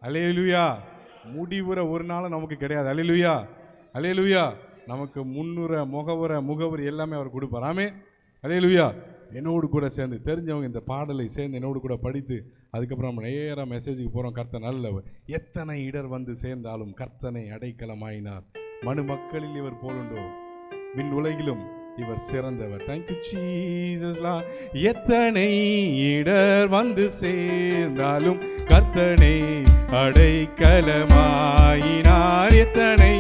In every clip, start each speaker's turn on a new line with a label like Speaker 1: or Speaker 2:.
Speaker 1: அல்லேலூயா. முடிவுற ஒரு நாள் நமக்கு கிடையாது. அல்லேலூயா, அல்லேலூயா. நமக்கு முகவரி எல்லாமே அவர் கொடுப்பார். ஆமென், அல்லேலூயா. என்னோடு கூட சேர்ந்து தெரிஞ்சவங்க இந்த பாடலை சேர்ந்து என்னோடு கூட படித்து அதுக்கப்புறம் நம்ம நேராக மெசேஜுக்கு போகிறோம். கர்த்தர் நல்லவர். எத்தனை இடர் வந்து சேர்ந்தாலும் கர்த்தனை அடைக்கலமாயினார். மனு மக்களில் இவர் போலுண்டோ, விண் உலகிலும் இவர் சிறந்தவர். தேங்க்யூ ஜீசஸ்லா. எத்தனை இடர் வந்து சேர்ந்தாலும் கர்த்தனை அடைக்கலமாயினார். எத்தனை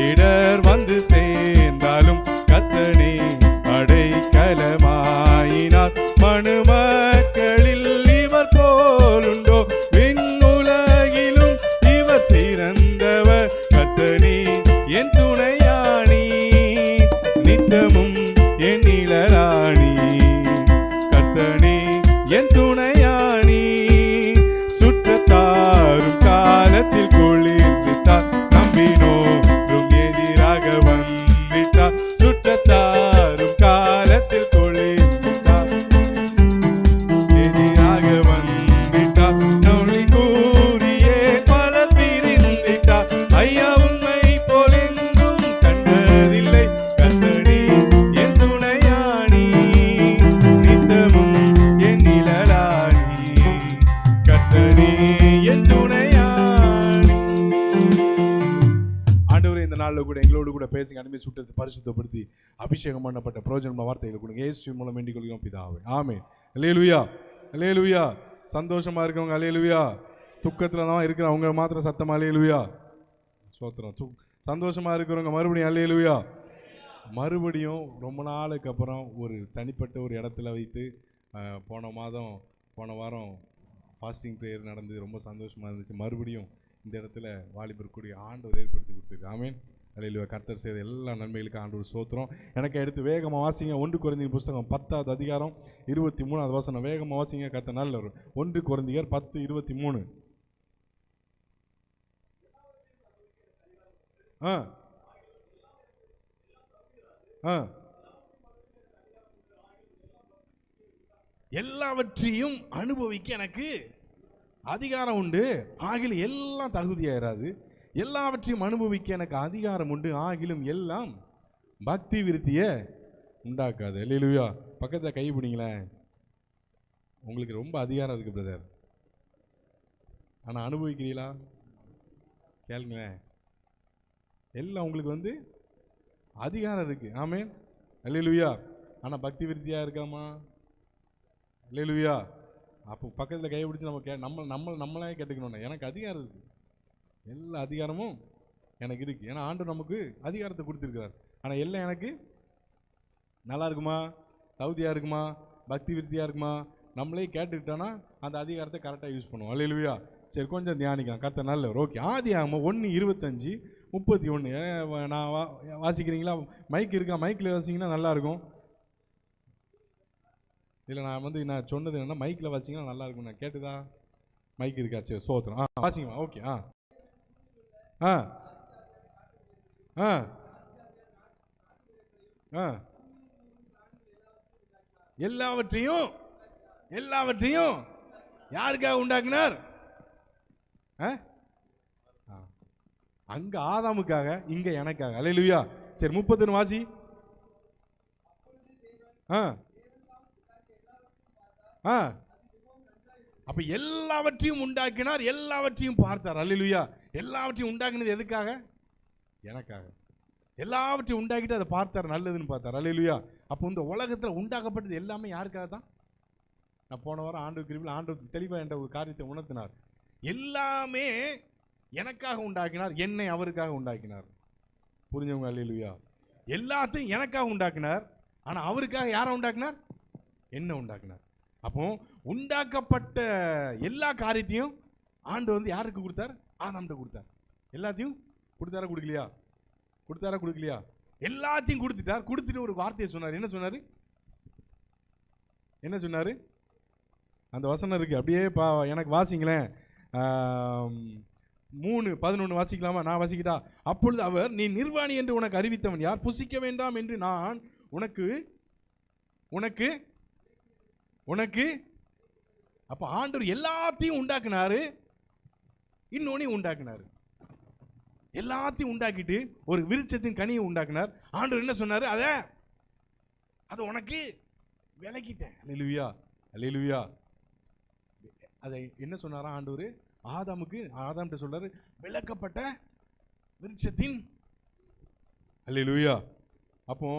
Speaker 1: இடர் வந்து சேர்ந்தாலும் கர்த்தனை அடைக்கலமாயினார். மனு மக்களில் இவர் போலுண்டோ, விண்ணுலகிலும் இவர் சிறந்தவர். கர்த்தனே என் துணையாணி, நித்தமும் என் நிழலாணி. கர்த்தனே என் துணையாணி, சுற்றத்தாரும் காலத்தில் குளிர்ந்திட்டார். நம்பினோரும் எதிராக வந்திட்டார். சுற்றத்தாரும் காலத்தில் குளிர்ந்திட்டார், எதிராக வந்திட்டார். நொழி கூறியே பலர் பிரிந்திட்டார். ஐயா உம்மை போல் எங்கும் கண்டதில்லை. கர்த்தனே என் துணையாணி, நித்தமும் என் நிழலாணி. கர்த்தனே என் துணையாணி. ஆண்டவரே, இந்த நாளில் கூட எங்களோடு கூட பேசுங்க. அனுமதி சுட்டத்தை பரிசுத்தப்படுத்தி அபிஷேகம் பண்ணப்பட்ட பிரயோஜனமான வார்த்தைகளை கொடுங்க. இயேசு மூலம் வேண்டிக் கொள்கிறோம் பிதாவே, ஆமென். அல்லேலூயா, அல்லேலூயா. சந்தோஷமா இருக்கவங்க அல்லேலூயா. துக்கத்தில் தான் இருக்கிறவங்க மாத்திரம் சத்தமா அல்லேலூயா. சோத்திரம். சந்தோஷமா இருக்கிறவங்க மறுபடியும் அல்லேலூயா. மறுபடியும் ரொம்ப நாளுக்கு அப்புறம் ஒரு தனிப்பட்ட ஒரு இடத்துல வைத்து போன வாரம் ஃபாஸ்டிங் ப்ரேயர் நடந்து ரொம்ப சந்தோஷமாக இருந்துச்சு. மறுபடியும் இந்த இடத்துல வாலிபர் கூடிய ஆண்டவர் ஏற்படுத்தி கொடுத்துருக்கு. ஆமென், அல்லேலூயா. கர்த்தர் செய்த எல்லா நன்மைகளுக்கு ஆண்டவர் சோத்திரம். எனக்கு எடுத்து வேகமாக வாசிங்க. 1 கொரிந்தியர் புஸ்தகம் 10வது அதிகாரம் 23வது வசனம். வேகமாக வாசிங்க. கர்த்தர் நல்லவர். 1 கொரிந்தியர் 10:23. எல்லாவற்றையும் அனுபவிக்க எனக்கு அதிகாரம் உண்டு, ஆகிலும் எல்லாம் தகுதியாயிராது. எல்லாவற்றையும் அனுபவிக்க எனக்கு அதிகாரம் உண்டு, ஆகிலும் எல்லாம் பக்தி விருத்தியை உண்டாக்காது. அல்லேலூயா. பக்கத்தில் கை பிடிங்களேன். உங்களுக்கு ரொம்ப அதிகாரம் இருக்கு பிரதர், ஆனால் அனுபவிக்கிறீங்களா? கேளுங்களேன். எல்லாம் உங்களுக்கு அதிகாரம் இருக்கு. ஆமென், அல்லேலூயா. ஆனால் பக்தி விருத்தியாக இருக்காமா? அல்லேலூயா. அப்போ பக்கத்தில் கை பிடிச்சி நம்மளே கேட்டுக்கணும். எனக்கு அதிகாரம் இருக்கு, எல்லா அதிகாரமும் எனக்கு இருக்கு. ஏன்னா ஆண்டவர் நமக்கு அதிகாரத்தை கொடுத்துருக்கிறார். ஆனால் எல்லாம் எனக்கு நல்லா இருக்குமா, தகுதியாக இருக்குமா, பக்தி விருத்தியாக இருக்குமா, நம்மளே கேட்டுக்கிட்டோன்னா அந்த அதிகாரத்தை கரெக்டாக யூஸ் பண்ணுவோம். அல்லேலூயா. சரி, கொஞ்சம் தியானிக்கலாம். கர்த்தர் நல்லவர். ஓகே. ஆதியாகமம் 1:25-31. நான் வாசிக்கிறீங்களா? மைக் இருக்கா? மைக்கில் வாசிங்கன்னா நல்லாயிருக்கும். இல்லை, நான் சொன்னது என்னன்னா மைக்கில் வாசிங்கன்னா நல்லா இருக்கும். நான் கேட்டுதா? மைக் இருக்கா? சரி, சோத்திரம். வாசிங்களா? ஓகே. எல்லாவற்றையும் யாருக்காக உண்டாக்குனார்? அங்க ஆதாமுக்காக, இங்க எனக்காக. அல்லேலூயா. சரி, 31 வாசி. அப்ப எல்லாவற்றையும் உண்டாக்கினார், எல்லாவற்றையும் பார்த்தார். அல்லேலூயா. எல்லாவற்றையும் உண்டாக்கினது எதுக்காக? எனக்காக. எல்லாவற்றையும் உண்டாக்கிட்டு அதை பார்த்தார், நல்லதுன்னு பார்த்தார். அல்லேலூயா. அப்போ இந்த உலகத்தில் உண்டாக்கப்பட்டது எல்லாமே யாருக்காக தான்? நான் போன வாரம் ஆண்டவர் கிருபையில் ஆண்டவர் தெளிவாக என்ற ஒரு காரியத்தை உணர்த்தினார். எல்லாமே எனக்காக உண்டாக்கினார், என்னை அவருக்காக உண்டாக்கினார். புரிஞ்சவங்க? அல்லேலூயா. எல்லாத்தையும் எனக்காக உண்டாக்கினார், ஆனால் அவருக்காக யாரை உண்டாக்கினார்? என்ன உண்டாக்கினார். அப்போ உண்டாக்கப்பட்ட எல்லா காரியத்தையும் ஆண்டவர் யாருக்கு கொடுத்தார்? ஆதாம்கிட்ட கொடுத்தார். எல்லாத்தையும் கொடுத்தாரா கொடுக்கலையா? கொடுத்தாரா கொடுக்கலையா? எல்லாத்தையும் கொடுத்துட்டார். கொடுத்துட்டு ஒரு வார்த்தையை சொன்னார். என்ன சொன்னார்? என்ன சொன்னார்? அந்த வசனம் இருக்கு, அப்படியே எனக்கு வாசிங்களேன். 3:11 வாசிக்கலாமா? நான் வாசிக்கிட்டா? அப்பொழுது அவர், நீ நிர்வாணி என்று உனக்கு அறிவித்தவன் யார்? புசிக்க வேண்டாம் என்று நான் உனக்கு உனக்கு உனக்கு அப்ப ஆண்டவர் எல்லாத்தையும் உண்டாக்குனாரு. இன்னொன்னையும் உண்டாக்குனாரு. எல்லாத்தையும் உண்டாக்கிட்டு ஒரு விருட்சத்தின் கனியை உண்டாக்குனார். ஆண்டவர் என்ன சொன்னாரு? அதை உனக்கு விலக்கிட்டேன். அல்லேலூயா, அல்லேலூயா. அதை என்ன சொன்னாரா ஆண்டவர்? ஆதாம்கிட்ட சொல்றாரு, விலக்கப்பட்ட விருட்சத்தின். அல்லேலூயா. அப்போ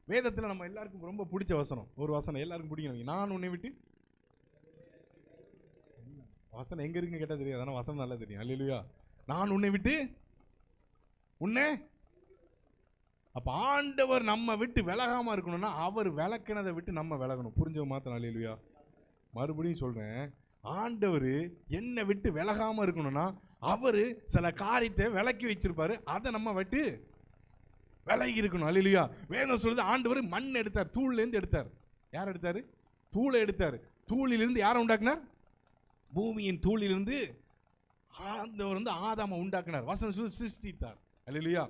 Speaker 1: வேதத்தில் நம்ம எல்லாருக்கும் ரொம்ப பிடிச்ச வசனம், ஒரு வசனம் எல்லாருக்கும் பிடிக்கும். நான் உன்னை விட்டு, வசனம் எங்க இருக்குன்னு கேட்டா தெரியாது, ஆனால் வசனம் நல்லா தெரியும். அல்லேலூயா. நான் உன்னை விட்டு உன்னை. அப்ப ஆண்டவர் நம்ம விட்டு விலகாம இருக்கணும்னா அவர் விளக்கினதை விட்டு நம்ம விலகணும். புரிஞ்ச மாத்திரம். அல்லேலூயா. மறுபடியும் சொல்றேன், ஆண்டவர் என்னை விட்டு விலகாம இருக்கணும்னா அவரு சில காரியத்தை விலக்கி வச்சிருப்பாரு, அதை நம்ம விட்டு விலகி இருக்கணும். அல்லேலூயா. வேதம் சொல்லுது, ஆண்டவர் மண் எடுத்தார், தூள்ல இருந்து எடுத்தார். யார் எடுத்தாரு? தூளை எடுத்தார். தூளிலிருந்து யாரை உண்டாக்குனார்? பூமியின் தூளிலிருந்து ஆண்டவர் ஆதாமை உண்டாக்குனார். வசனம் சொல்லி சிருஷ்டித்தார். அல்லேலூயா.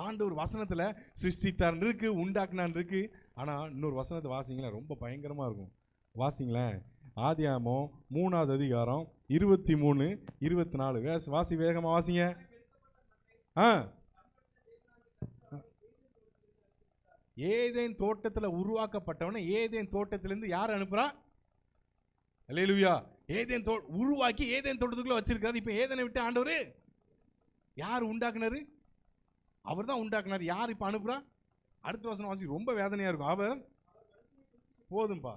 Speaker 1: ஆண்டவர் வசனத்துல சிருஷ்டித்தார் இருக்கு, உண்டாக்குனான் இருக்கு. ஆனா இன்னொரு வசனத்தை வாசிங்களேன், ரொம்ப பயங்கரமா இருக்கும். வாசிங்களேன், ஆதியாகமம் 3ஆவது அதிகாரம் 23, 24. வாசி, வேகமா வாசிங்க. ஏதேன் தோட்டத்துல உருவாக்கப்பட்டவன ஏதேன் தோட்டத்திலிருந்து யார் அனுப்புறா? அல்லேலூயா. ஏதேன் உருவாக்கி ஏதேன் தோட்டத்துக்குள்ள வச்சிருக்காரு. இப்ப ஏதேனை விட்டு ஆண்டவர் யார் உண்டாக்குனாரு? அவர் தான் உண்டாக்குனார். யார் இப்ப அனுப்புறா? அடுத்த வசனம் வாசி, ரொம்ப வேதனையா இருக்கும். அவர் போதும்பா.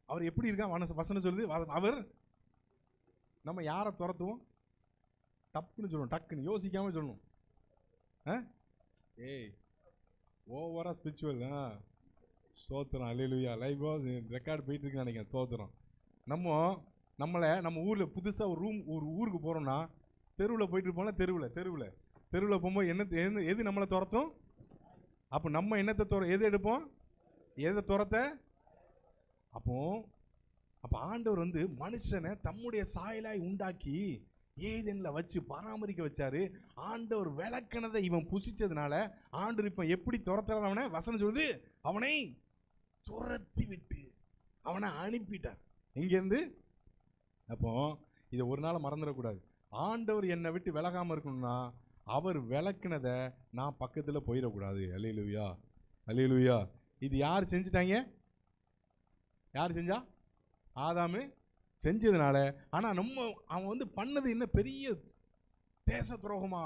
Speaker 1: அவர் எப்படி இருக்கா? வசனம் சொல்லுது, அவர். நம்ம யாரை துரத்துவோம்? டப்புன்னு சொல்லணும், டக்குன்னு யோசிக்காம சொல்லணும். ஏய், ஓவரா ஸ்பிரிச்சுவல். ஸ்தோத்திரம். அல்லேலூயா. லைவ் ரெக்கார்டு போயிட்டு இருக்குன்னு நினைக்கிறேன். ஸ்தோத்திரம். நம்ம ஊர்ல புதுசா ஒரு ஊருக்கு போறோம்னா தெருவில் போயிட்டு இருப்போம்ல, தெருவில் போகும்போது எது நம்மளை துரத்தும்? அப்போ நம்ம என்னத்தை எது எடுப்போம்? எதை துரத்த? அப்போ ஆண்டவர் மனுஷனை தம்முடைய சாயலாய் உண்டாக்கி ஏதேன்ல வச்சு பராமரிக்க வச்சாரு. ஆண்டவர் விளக்கினதை இவன் புசிச்சதுனால ஆண்டவர் இப்ப எப்படி துரத்துறான்? அவனை வசனம் சொல்லுது, அவனை துரத்தி விட்டு அவனை அனுப்பிட்டார் இங்கிருந்து. அப்போ இதை ஒரு நாள் மறந்துடக்கூடாது. ஆண்டவர் என்னை விட்டு விலகாம இருக்கணும்னா அவர் விளக்குனதை நான் பக்கத்தில் போயிடக்கூடாது. அல்லேலூயா, அல்லேலூயா. இது யார் செஞ்சுட்டாங்க? யார் செஞ்சா? ஆதாமு செஞ்சதுனால. ஆனால் அவன் பண்ணது என்ன பெரிய தேச துரோகமா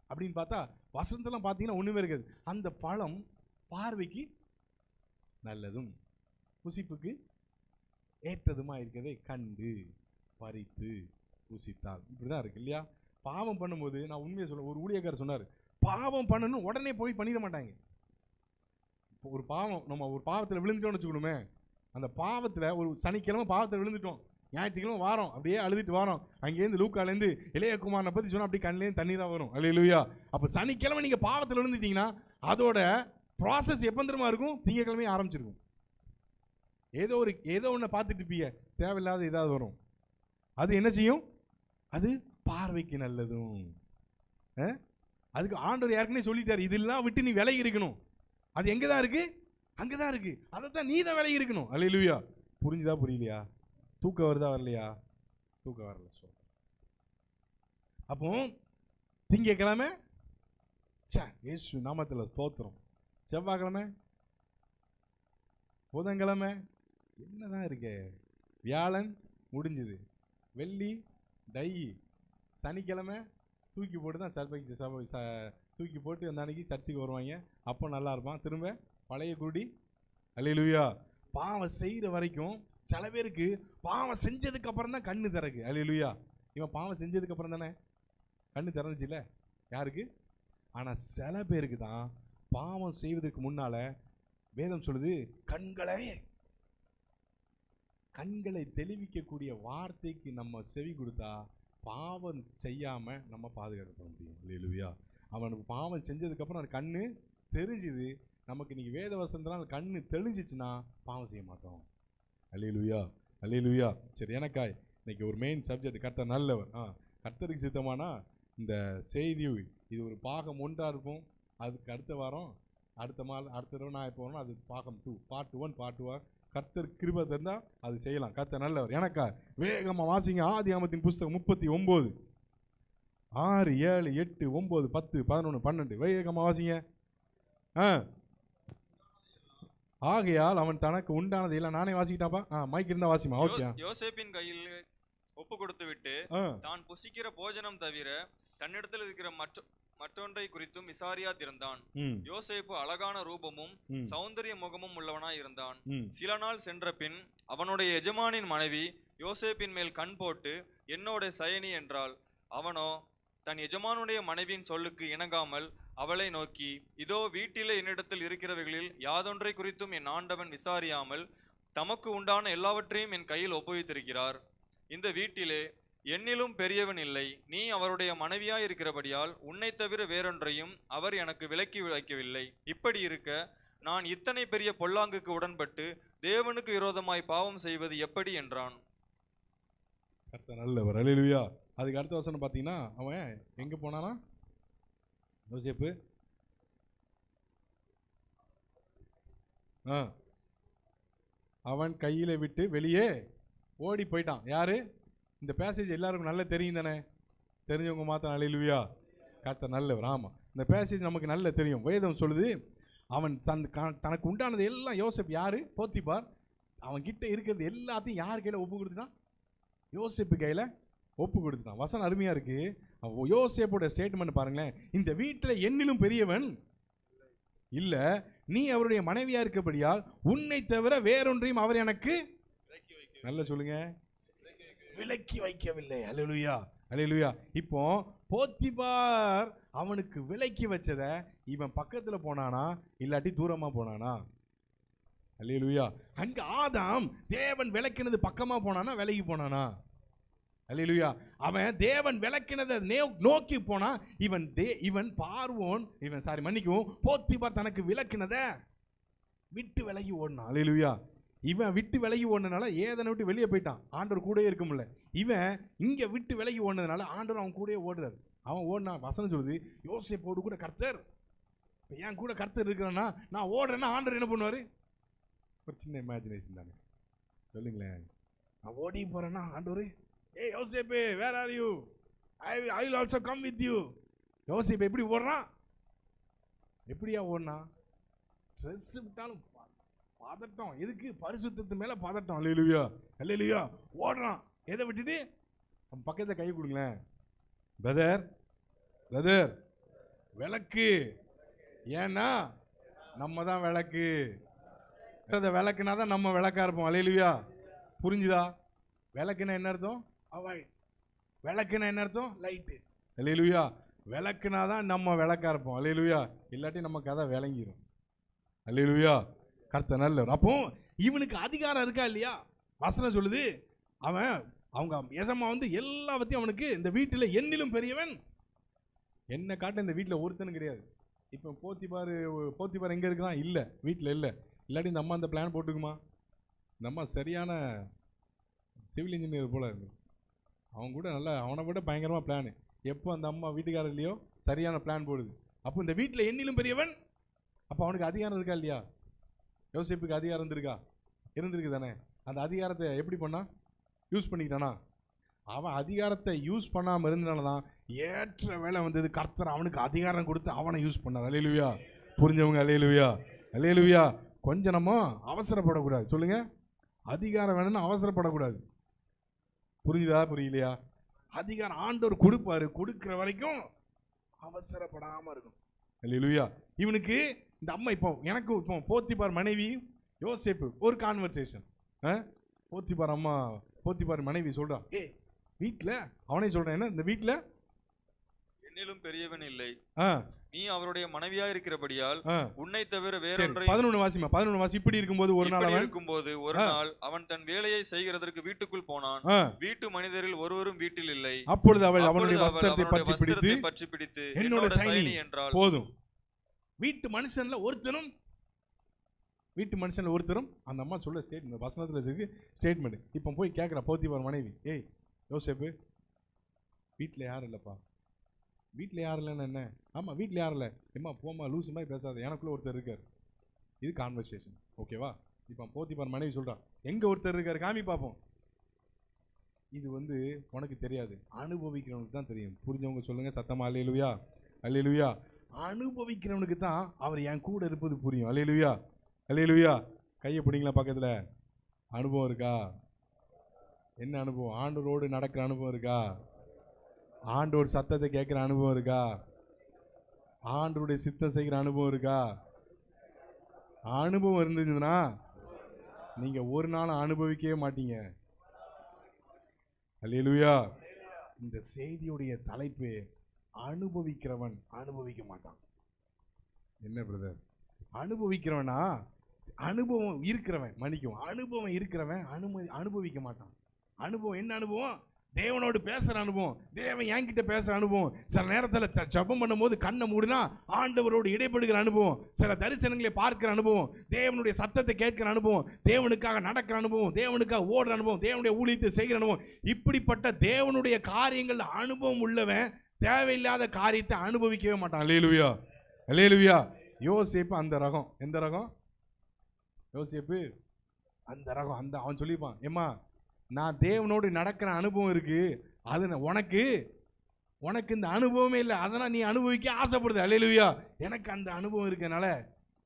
Speaker 1: அப்படின்னு பார்த்தா வசனத்தெல்லாம் பார்த்தீங்கன்னா ஒன்றுமே இருக்காது. அந்த பழம் பார்வைக்கு நல்லதும் புசிப்புக்கு ஏற்றதுமா இருக்கிறதை கண்டு பறித்து புசித்தால். இப்படிதான் இருக்கு இல்லையா? பாவம் பண்ணும்போது நான் உண்மையை சொல்ல, ஒரு ஊழியக்காரர் சொன்னார், பாவம் பண்ணணும் உடனே போய் பண்ணிட மாட்டாங்க. ஒரு பாவம், நம்ம ஒரு பாவத்தில் விழுந்துட்டோம்னு வச்சுக்கணுமே, அந்த பாவத்தில் ஒரு சனிக்கிழமை பாவத்தில் விழுந்துட்டோம், ஞாயிற்றுக்கிழமை வாரம் அப்படியே அழுதுட்டு வாரம், அங்கேருந்து லூக்காலேருந்து இளையகுமாரனை பற்றி சொன்னால் அப்படி கண்ணிலேருந்து தண்ணீராக வரும். அல்லேலூயா. அப்போ சனிக்கிழமை நீங்கள் பாவத்தில் விழுந்துட்டீங்கன்னா அதோட ப்ராசஸ் எப்போ தெரியுமா இருக்கும்? திங்கக்கிழமையே ஆரம்பிச்சிருக்கும். ஏதோ ஒன்று பார்த்துட்டு இருப்பீங்க, தேவையில்லாத ஏதாவது வரும். அது என்ன செய்யும்? அது பார்வைக்கு நல்லதும். அதுக்கு ஆண்டவர் ஏற்கனவே சொல்லிட்டாரு, இதெல்லாம் விட்டு நீ விலகி இருக்கணும். அது எங்கே தான் இருக்கு? அங்கே தான் இருக்கு. அதைத்தான் நீ தான் விலகி இருக்கணும். அல்லேலூயா. புரிஞ்சுதா புரியலையா? தூக்கம் வருதா வரலையா? தூக்கம் வரல. அப்போ திங்கக்கிழமை இயேசு நாமத்தில் ஸ்தோத்திரம், செவ்வாய்க்கிழமை, புதன்கிழமை என்னதான் இருக்கு, வியாழன் முடிஞ்சுது, வெள்ளி டை, சனிக்கிழமை தூக்கி போட்டு தான் தூக்கி போட்டு அந்த அன்னைக்கு சர்ச்சுக்கு வருவாங்க. அப்போ நல்லா இருப்பான், திரும்ப பழைய குருடி. அல்லேலூயா. பாவம் செய்கிற வரைக்கும் சில பேருக்கு பாவம் செஞ்சதுக்கு அப்புறம் தான் கண்ணு திறக்கு. அல்லேலூயா. இவன் பாவம் செஞ்சதுக்கு அப்புறம் தானே கண்ணு திறந்துச்சு இல்லை யாருக்கு? ஆனால் சில பேருக்கு தான் பாவம் செய்வதற்கு முன்னால வேதம் சொல்லுது, கண்களை தெளிவிக்கக்கூடிய வார்த்தைக்கு நம்ம செவி கொடுத்தா பாவம் செய்யாம நம்ம பாதுகாக்க முடியும். அல்லேலூயா. அவனுக்கு பாவம் செஞ்சதுக்கப்புறம் அந்த கண்ணு தெரிஞ்சுது. நமக்கு இன்னைக்கு வேத வசனத்தினால கண்ணு தெளிஞ்சிச்சுன்னா பாவம் செய்ய மாட்டோம். அல்லேலூயா, அல்லேலூயா. சரி, எனக்காய் இன்னைக்கு ஒரு மெயின் சப்ஜெக்ட், கர்த்தர் நல்லவர். கர்த்தருக்கு சித்தமானா இந்த செய்தி இது ஒரு பாகம் 1 இருக்கும். அதுக்கு அடுத்த வாரம் அடுத்த தடவை நான் இப்போ வரணும், அது பாகம் 2, பார்ட் 1 பார்ட் 2. கர்த்தர் கிருபை தந்தா அது செய்யலாம். கர்த்தர் நல்லவர். எனக்கா வேகமாக வாசிங்க ஆதியாகமத்தின் புஸ்தகம் 39. 6 7 8 9 10 11 12 வேகமா வாசிங்க. ஆகையால் அவன் தனக்கு உண்டானது எல்லாம் நானே வாசிக்கிட்டாப்பா. மைக் இருந்தா வாசிமா. ஓகே.
Speaker 2: யோசேப்பின் கையில் ஒப்பு கொடுத்து விட்டு தான் புசிக்கிற போஜனம் தவிர தன்னிடத்தில் இருக்கிற மற்றொன்றை குறித்தும் விசாரியாதிருந்தான். யோசேப்பு அழகான ரூபமும் சௌந்தரிய முகமும் உள்ளவனாய் இருந்தான். சில நாள் சென்ற பின் அவனுடைய எஜமானின் மனைவி யோசேப்பின் மேல் கண் போட்டு என்னோட சயனி என்றாள். அவனோ தன் எஜமானுடைய மனைவியின் சொல்லுக்கு இணங்காமல் அவளை நோக்கி, இதோ வீட்டிலே என்னிடத்தில் இருக்கிறவைகளில் யாதொன்றை குறித்தும் என் ஆண்டவன் விசாரியாமல் தமக்கு உண்டான எல்லாவற்றையும் என் கையில் ஒப்புவித்திருக்கிறார். இந்த வீட்டிலே என்னிலும் பெரியவன் இல்லை. நீ அவருடைய மனைவியாய் இருக்கிறபடியால் உன்னை தவிர வேறொன்றையும் அவர் எனக்கு விலக்கி வைக்கவில்லை. இப்படி இருக்க நான் இத்தனை பெரிய பொல்லாங்குக்கு உடன்பட்டு தேவனுக்கு விரோதமாய் பாவம் செய்வது எப்படி என்றான்.
Speaker 1: நல்லவர். அல்லேலூயா. அதுக்கு அடுத்த வசனம் பார்த்தீங்கன்னா, அவன் எங்கே போனானா? யோசேப்பு அவன் கையில விட்டு வெளியே ஓடி போயிட்டான். யாரு? இந்த பேசேஜ் எல்லாருக்கும் நல்லா தெரியும் தானே? தெரிஞ்சவங்க மாத்திரம் அல்லேலூயா. கர்த்தர் நல்லவர். ஆமா, இந்த பேசேஜ் நமக்கு நல்லா தெரியும். வேதம் சொல்லுது, அவன் தனக்கு உண்டானது எல்லாம் யோசேப்பு யாரு? போத்திபார். அவன் கிட்ட இருக்கிறது எல்லாத்தையும் யார் கையில ஒப்பு கொடுத்துட்டான்? யோசேப்பு கையில ஒப்பு கொடுத்துட்டான். வசனம் அருமையா இருக்கு. யோசேப்போட ஸ்டேட்மெண்ட் பாருங்களேன். இந்த வீட்டில் என்னிலும் பெரியவன் இல்ல, நீ அவருடைய மனைவியா இருக்கபடியால் உன்னை தவிர வேறொன்றையும் அவர் எனக்கு நல்ல சொல்லுங்க விலக்கி வைக்கவில்லை. அல்லேலூயா, அல்லேலூயா. இப்போ போத்திபார் அவனுக்கு விலக்கி வச்சத இவன் பக்கத்துல போனானா இல்லாட்டி தூரமா போனானா? அல்லேலூயா. அங்க ஆதாம் தேவன் விலக்கினது பக்கமா போனானா விலகி போனானா? அல்லேலூயா. அவன் தேவன் விலக்கினதை நோக்கி போனா, இவன் பார்வோன் மன்னிக்கவும் போத்திபார் தனக்கு விலக்கினதை விட்டு விலகி ஓடினான். அல்லேலூயா. இவன் விட்டு விலகி ஓடினதுனால ஏதனை விட்டு வெளியே போயிட்டான். ஆண்டவர் கூட இருக்க முடியல. இவன் இங்க விட்டு விலகி ஓடினதுனால ஆண்டவர் அவன் கூட ஓடுறாரு. அவன் ஓடினா வசனம் சொல்லுது, யோசேப்போடு கூட கர்த்தர், என் கூட கர்த்தர் இருக்கிறான்னா நான் ஓடுறேன்னா ஆண்டவர் என்ன பண்ணுவாரு? ஒரு சின்ன இமேஜினேஷன் தானே, சொல்லுங்களேன். நான் ஓடி போறேன்னா ஆண்டவர், ஏய் யோசேப்பு, where are you? I will also come with you. யோசேப்பு எப்படி ஓடுறான்? எப்படியா ஓடுனா? ட்ரெஸ் விட்டாலும் பதட்டம். எதுக்கு? பரிசுத்தத்து மேல பதட்டம். அல்லேலூயா, அல்லேலூயா. ஓடுறான். எதை விட்டுட்டு? பக்கத்தை கை கொடுங்களேன். பிரதர், பிரதர், விளக்கு. ஏன்னா நம்ம தான் விளக்கு. விளக்குனா தான் நம்ம விளக்கா இருப்போம். அல்லேலூயா. புரிஞ்சுதா? விளக்குனா என்ன அர்த்தம்? அவாய்ட். விளக்குனா என்ன அர்த்தம்? லைட்டு. அல்லேலூயா. விளக்குனா தான் நம்ம விளக்கா இருப்போம். அல்லேலூயா. இல்லாட்டி நம்ம கதை விளங்கிடும். அல்லேலூயா. கர்த்தர் நல்லவர். அப்போ இவனுக்கு அதிகாரம் இருக்கா இல்லையா? வசனம் சொல்லுது, அவங்க எசமா எல்லாவற்றையும் அவனுக்கு, இந்த வீட்டில் என்னிலும் பெரியவன் என்ன காட்ட இந்த வீட்டில் ஒருத்தனும் கிடையாது. இப்போ போத்திபார் எங்கே இருக்கிறான்? இல்லை, வீட்டில் இல்லை. இல்லாட்டி இந்த அம்மா அந்த பிளான் போட்டுக்குமா? இந்த அம்மா சரியான சிவில் இன்ஜினியர் போல இருக்கு. அவன் கூட நல்லா, அவனை விட பயங்கரமாக பிளானு. எப்போ அந்த அம்மா வீட்டுக்காரர் இல்லையோ சரியான பிளான் போடுது. அப்போ இந்த வீட்டில் என்னிலும் பெரியவன். அப்போ அவனுக்கு அதிகாரம் இருக்கா இல்லையா? யோசேப்புக்கு அதிகாரம் இருந்திருக்கு தானே? அந்த அதிகாரத்தை எப்படி பண்ணா? யூஸ் பண்ணிக்கிட்டானா? அவன் அதிகாரத்தை யூஸ் பண்ணாமல் இருந்தனால தான் ஏற்ற வேலை வந்தது. கர்த்தர் அவனுக்கு அதிகாரம் கொடுத்து அவனை யூஸ் பண்ணார். அல்லேலூயா. புரிஞ்சவங்க அல்லேலூயா, அல்லேலூயா. கொஞ்சம் நம்ம அவசரப்படக்கூடாது. சொல்லுங்க, அதிகாரம் வேணும்னு அவசரப்படக்கூடாது. புரிஞ்சுதா? புரியலையா? அதிகாரம் ஆண்டவர் கொடுப்பாரு, கொடுக்கிற வரைக்கும் அவசரப்படாம இருக்கும். அல்லேலூயா. இவனுக்கு இந்த அம்மா இப்போ போத்திபார் மனைவி யோசேப்பு ஒரு கான்வர்சேஷன். போத்திபார் அம்மா, போத்திபார் மனைவி சொல்றான், ஏ வீட்டில் அவனே சொல்றேன், என்ன இந்த வீட்டில்
Speaker 2: என்னிலும் பெரியவன் இல்லை. நீ அவருடைய மனைவியா இருக்கிறபடியால் உன்னை தவிர வேறொன்றை.
Speaker 1: 11 வாசிமா, 11 வாசி. இப்படி இருக்கும்போது ஒரு நாள்
Speaker 2: அவன் தன் வேலையை செய்கிறதற்கு வீட்டுக்குள் போனான். வீட்டு மனிதரில் ஒருவரும் வீட்டில் இல்லை.
Speaker 1: அப்பொழுது அவள் அவனுடைய வஸ்திரத்தை பற்றி பிடித்து என்னோட சைனி என்றாள். போதும். வீட்டு மனுஷன்ல ஒருத்தரும் அந்த அம்மா சொல்ல ஸ்டேட்மெண்ட், வசனத்தில் இருக்கு ஸ்டேட்மெண்ட். இப்போ போய் கேட்குற போத்திபார் மனைவி, ஏய் யோசேப்பு, வீட்டில் யாரும் இல்லைப்பா. வீட்டில் யாரும் இல்லைன்னு என்ன? ஆமாம், வீட்டில் யாரும் இல்லை. எம்மா போம்மா, லூசு மாதிரி பேசாத, எனக்குள்ளே ஒருத்தர் இருக்கார். இது கான்வர்சேஷன், ஓகேவா? இப்போ போத்திபார் மனைவி சொல்கிறான், எங்கே ஒருத்தர் இருக்கார் காமி பார்ப்போம். இது உனக்கு தெரியாது, அனுபவிக்கிறவனுக்கு தான் தெரியும். புரிஞ்சவங்க சொல்லுங்க சத்தமா அல்லேலூயா. அல்லேலூயா. அனுபவிக்கிறவனுக்கு தான் அவர் என் கூட இருப்பது புரியும். அல்லேலூயா. அல்லேலூயா. கையை பிடிங்களா பக்கத்துல. அனுபவம் இருக்கா? என்ன அனுபவம்? ஆண்டவரோடு நடக்கிற அனுபவம் இருக்கா? ஆண்டவர் சத்தத்தை கேட்கிற அனுபவம் இருக்கா? ஆண்டவருடைய சித்தம் செய்கிற அனுபவம் இருக்கா? அனுபவம் இருந்துச்சுன்னா நீங்க ஒரு நாள் அனுபவிக்கவே மாட்டீங்க. அல்லேலூயா. இந்த செய்தியுடைய தலைப்பு அனுபவிக்கிறவன் அனுபவிக்க மாட்டான். என்ன பிரதர்? அனுபவிக்கிறவனா? அனுபவம் இருக்கிறவன், மன்னிக்கும், அனுபவம் இருக்கிறவன் அனுபவிக்க மாட்டான். அனுபவம் என்ன அனுபவம்? தேவனோடு பேசுற அனுபவம், தேவன் என்கிட்ட பேசுற அனுபவம். சில நேரத்தில் ஜெபம் பண்ணும்போது கண்ணை மூடினா ஆண்டவரோடு இடைப்படுகிற அனுபவம், சில தரிசனங்களை பார்க்கிற அனுபவம், தேவனுடைய சத்தத்தை கேட்கிற அனுபவம், தேவனுக்காக நடக்கிற அனுபவம், தேவனுக்காக ஓடுற அனுபவம், தேவனுடைய ஊழியத்தை செய்கிற அனுபவம். இப்படிப்பட்ட தேவனுடைய காரியங்கள் அனுபவம் உள்ளவன் தேவையில்லாத காரியத்தை அனுபவிக்கவே மாட்டான். அல்லேலூயா. அல்லேலூயா. யோசேப்பு அந்த ரகம். எந்த ரகம்? யோசேப்பு அந்த ரகம். அந்த அவன் சொல்லிப்பான், ஏம்மா நான் தேவனோடு நடக்கிற அனுபவம் இருக்கு, அது உனக்கு இந்த அனுபவமே இல்லை, அதனால் நீ அனுபவிக்க ஆசைப்படுது. அல்லேலூயா. எனக்கு அந்த அனுபவம் இருக்கனால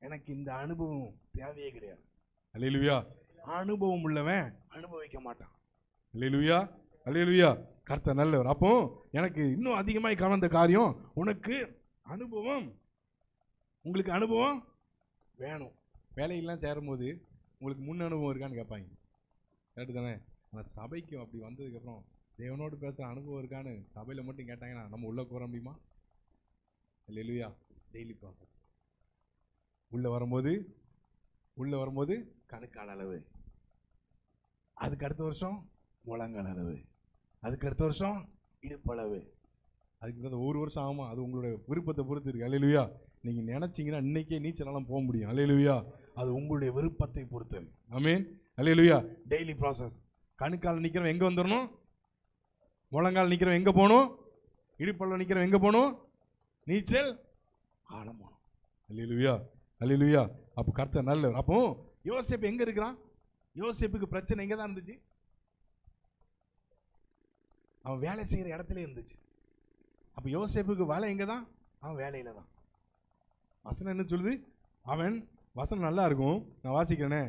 Speaker 1: எனக்கு இந்த அனுபவம் தேவையே கிடையாது. அல்லேலூயா. அனுபவம் உள்ளவன் அனுபவிக்க மாட்டான். அல்லேலூயா. அல்லேலூயா. கர்த்தர் நல்லவர். அப்போ எனக்கு இன்னும் அதிகமாக கவர்ந்த காரியம், உனக்கு அனுபவம், உங்களுக்கு அனுபவம் வேணும். வேலையெல்லாம் சேரும்போது உங்களுக்கு முன் அனுபவம் இருக்கான்னு கேட்பாங்க. கேட்டு தானே? ஆனால் சபைக்கு அப்படி வந்ததுக்கப்புறம் தேவனோடு பேசுகிற அனுபவம் இருக்கான்னு சபையில் மட்டும் கேட்டாங்கன்னா நம்ம உள்ளே வர முடியுமா? அல்லேலூயா. Daily process. உள்ளே வரும்போது கணுக்கால் அளவு, அதுக்கு அடுத்த வருஷம் முழங்கால் அளவு, அதுக்கு அடுத்த வருஷம் இடுப்பளவு, அதுக்கு ஒரு வருஷம் ஆகுமா? அது உங்களுடைய விருப்பத்தை பொறுத்து இருக்கு. அல்லேலூயா. நீங்கள் நினச்சிங்கன்னா இன்றைக்கே நீச்சலெல்லாம் போக முடியும். அல்லேலூயா. அது உங்களுடைய விருப்பத்தை பொறுத்து. ஆமென். அல்லேலூயா. Daily process. கணுக்கால் நிற்கிறவன் எங்கே வந்துடணும்? முழங்கால் நிற்கிறவன் எங்கே போகணும்? இடுப்பளவு நிற்கிறவன் எங்கே போகணும்? நீச்சல் ஆழம் போகணும். அல்லேலூயா. அல்லேலூயா. அப்போ கர்த்தர் நல்லவர். அப்போ யோசேப்பு எங்கே இருக்கிறான்? யோசேப்புக்கு பிரச்சனை எங்கே தான் இருந்துச்சு? அவன் வேலை செய்கிற இடத்துல இருந்துச்சு. அப்போ யோசேப்புக்கு வேலை எங்கே தான்? அவன் வேலையில் தான். வசனம் என்ன சொல்லுது? அவன் வசனம் நல்லா இருக்கும், நான் வாசிக்கிறேனே.